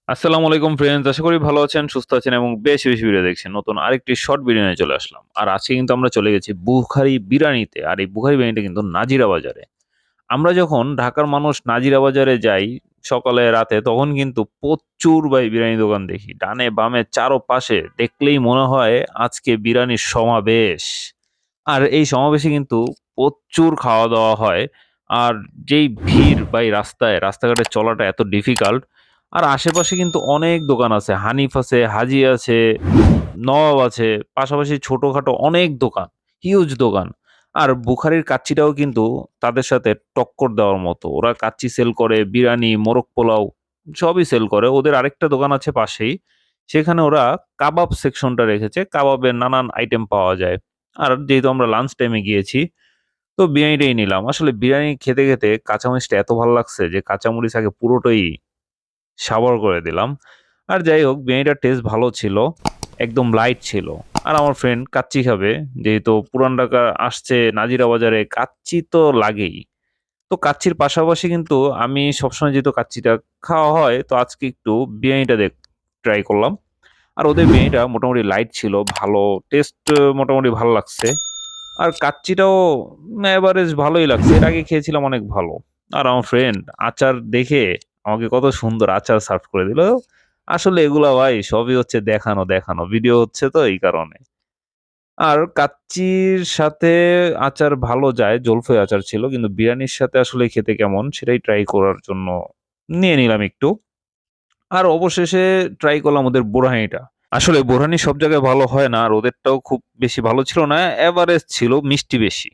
আসসালামু আলাইকুম ফ্রেন্ডস। আশা করি ভালো আছেন, সুস্থ আছেন এবং বেশি, বেশি ভিডিও দেখছেন। নতুন আরেকটি শর্ট ভিডিও নিয়ে চলে আসলাম। আর আজকে কিন্তু আমরা চলে গেছি বুখারি বিরানিতে। আর এই বুখারি বিরানিটা কিন্তু নাজিরা বাজারে। আমরা যখন ঢাকার মানুষ নাজিরা বাজারে যাই সকালে রাতে তখন কিন্তু প্রচুর ভাই বিরিয়ানি দোকান দেখি। ডানে বামে চারোপাশে দেখলেই মনে হয় আজকে বিরিয়ানির সমাবেশ। আর এই সমাবেশে কিন্তু প্রচুর খাওয়া-দাওয়া হয়। আর যেই ভিড় ভাই রাস্তাঘাটে চলাটা এত ডিফিকাল্ট। আর আশেপাশে কিন্তু অনেক দোকান আছে। হানিফ আছে, হাজী আছে, নওয়াব আছে। পাশাপাশি ছোটখাটো অনেক দোকান, হিউজ দোকান। আর বুখারির কাচ্চিটাও কিন্তু তাদের সাথে টক্কর দেওয়ার মতো। ওরা কাচ্চি সেল করে, বিরানি, মোরগ পোলাও সবই সেল করে। ওদের আরেকটা দোকান আছে পাশেই। সেখানে ওরা কাবাব সেকশনটা রেখেছে। কাবাবের নানান আইটেম পাওয়া যায়। আর যেহেতু আমরা লাঞ্চ টাইমে গিয়েছি, তো বিরিয়ানিটাই নিলাম। আসলে বিরিয়ানি খেতে কাঁচামরিচটা এত ভাল লাগছে যে কাঁচামরিচ আগে পুরোটাই সাবর করে দিলাম। আর যাই হোক বিরিয়ানিটার টেস্ট ভালো ছিল। একদম লাইট ছিল। আর আমার ফ্রেন্ড কাচ্চি খাবে। যেহেতু পুরান ঢাকা আসছে নাজিরা বাজারে কাচ্চি তো লাগেই। তো কাচ্চির পাশাপাশি কিন্তু আমি সবসময় যেহেতু কাচ্চিটা খাওয়া হয়, তো আজকে একটু বিরিয়ানিটা ট্রাই করলাম। আর ওদের বিরিয়ানিটা মোটামুটি লাইট ছিল, ভালো টেস্ট মোটামুটি ভাল লাগছে। আর কাচ্চিটাও এভারেজ ভালোই লাগছে। এর আগে খেয়েছিলাম অনেক ভালো। আর আমার ফ্রেন্ড আচার দেখে আমাকে কত সুন্দর আচার সার্ভ করে দিল। আসলে এগুলা ভাই সবই হচ্ছে দেখানো। ভিডিও হচ্ছে তো এই কারণে। আর কাচ্চির সাথে আচার ভালো যায়, জলফই আচার ছিল। কিন্তু বিরিয়ানির সাথে আসলে খেতে কেমন সেটাই ট্রাই করার জন্য নিয়ে নিলাম একটু। আর অবশেষে ট্রাই করলাম ওদের বোরহানিটা। আসলে বোরহানি সব জায়গায় ভালো হয় না। আর ওদেরটাও খুব বেশি ভালো ছিল না। এভারেজ ছিল, মিষ্টি বেশি।